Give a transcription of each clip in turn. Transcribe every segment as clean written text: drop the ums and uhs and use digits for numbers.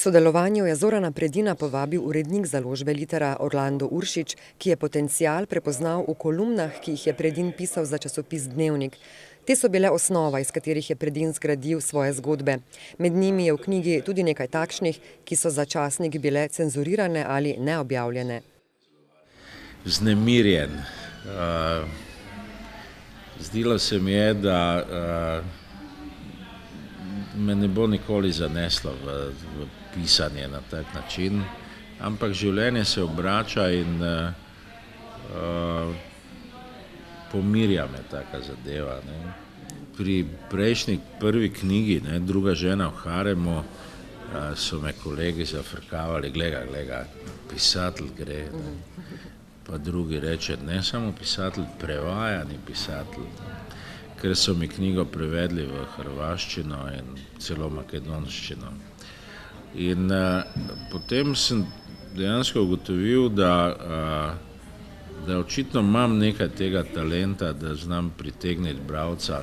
sodelovanju je Zorana Predina povabil urednik založbe Litera Orlando Uršič, ki je potencial prepoznal v kolumnah, ki jih je Predin pisal za časopis Dnevnik. Te so bile osnova, iz katerih je Predin zgradil svoje zgodbe. Med njimi je v knjigi tudi nekaj takšnih, ki so za časnik bile cenzurirane ali neobjavljene. Vznemirjen. Zdelo se mi je, da me ne bo nikoli zaneslo v pisanje na tak način, ampak življenje se obrača in pomirja me taka zadeva. Ne. Pri prejšnji prvi knjigi, ne, Druga žena v haremu, so me kolegi zafrkavali, gleda, pisatelj gre. Ne. Pa drugi reče, ne samo pisatelj, prevajani pisatelj. Ker so mi knjigo prevedli v hrvaščino in celo makedonščino. In potem sem dejansko ugotovil, da očitno imam nekaj tega talenta, da znam pritegniti bralca.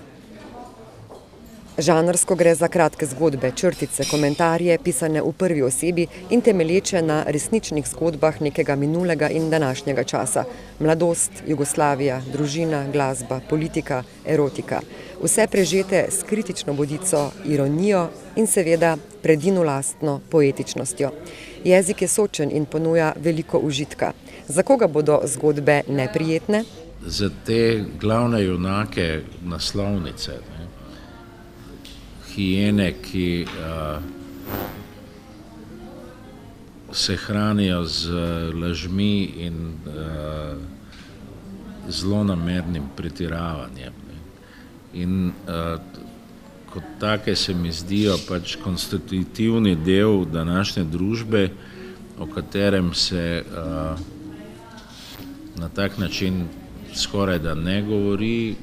Žanrsko gre za kratke zgodbe, črtice, komentarje, pisane v prvi osebi in temelječe na resničnih zgodbah nekega minulega in današnjega časa. Mladost, Jugoslavija, družina, glasba, politika, erotika. Vse prežete s kritično bodico, ironijo in seveda Predinu lastno poetičnostjo. Jezik je sočen in ponuja veliko užitka. Za koga bodo zgodbe neprijetne? Za te glavne junake naslovnice, ne? Hijene, ki se hranijo z lažmi in zlonamernim pretiravanjem. In kot take se mi zdijo pač konstitutivni del današnje družbe, o katerem se na tak način skoraj da ne govori.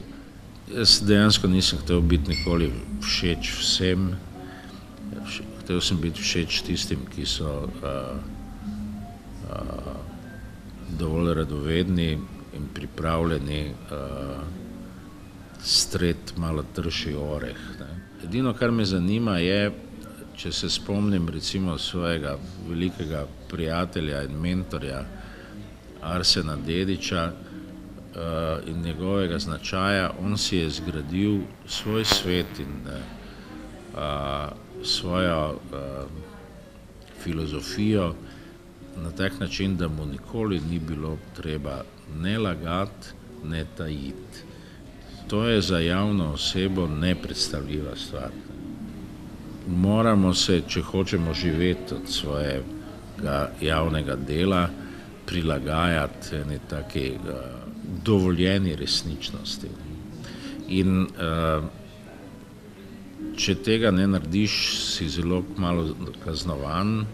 Jaz dejansko nisem hotel biti nikoli všeč vsem. Hotel sem biti všeč tistim, ki so dovolj radovedni in pripravljeni streti malo trši oreh. Ne. Edino, kar me zanima, je, če se spomnim recimo svojega velikega prijatelja in mentorja Arsena Dedića in njegovega značaja. On si je zgradil svoj svet in svojo filozofijo na tak način, da mu nikoli ni bilo treba ne lagati, ne tajiti. To je za javno osebo nepredstavljiva stvar. Moramo se, če hočemo živeti od svojega javnega dela, prilagajati eni taki dovoljeni resničnosti. In če tega ne narediš, si zelo malo kaznovan.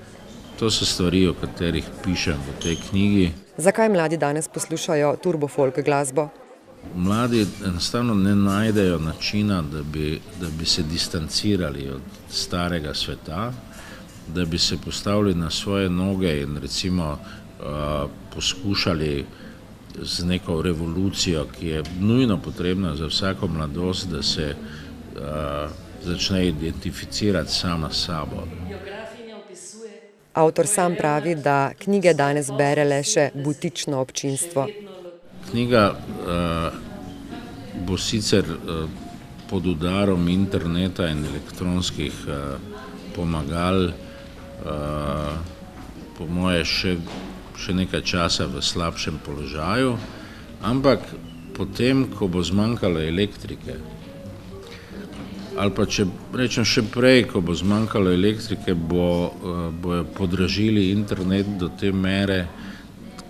To so stvari, o katerih pišem v tej knjigi. Zakaj mladi danes poslušajo turbo folk glasbo? Mladi enostavno ne najdejo načina, da bi se distancirali od starega sveta, da bi se postavili na svoje noge in recimo poskušali z neko revolucijo, ki je nujno potrebna za vsako mladost, da se začne identificirati sama s sabo. Avtor sam pravi, da knjige danes bere le še butično občinstvo. Knjiga bo sicer pod udarom interneta in elektronskih pomagal po moje še nekaj časa v slabšem položaju, ampak potem, ko bo zmanjkalo elektrike, ali pa če rečem še prej, ko bo zmanjkalo elektrike, bojo podražili internet do te mere,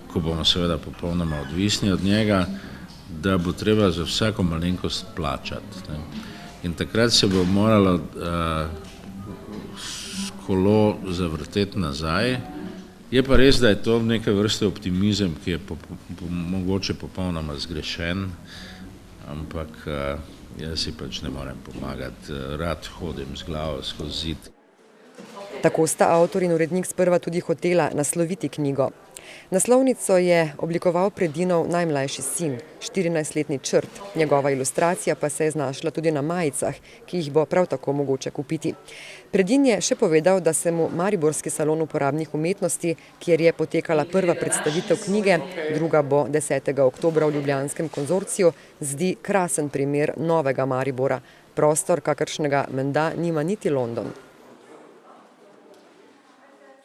ko bomo seveda popolnoma odvisni od njega, da bo treba za vsako malenkost plačati. Ne. In takrat se bo moralo kolo zavrteti nazaj. Je pa res, da je to neke vrste optimizem, ki je mogoče popolnoma zgrešen, ampak jaz si pač ne morem pomagati, rad hodim z glavo skozi zid. Tako sta avtor in urednik sprva tudi hotela nasloviti knjigo. Naslovnico je oblikoval Predinov najmlajši sin, 14-letni Črt. Njegova ilustracija pa se je znašla tudi na majicah, ki jih bo prav tako mogoče kupiti. Predin je še povedal, da se mu Mariborski salon uporabnih umetnosti, kjer je potekala prva predstavitev knjige, druga bo 10. oktobra v ljubljanskem konzorciju, zdi krasen primer novega Maribora. Prostor, kakršnega menda nima niti London.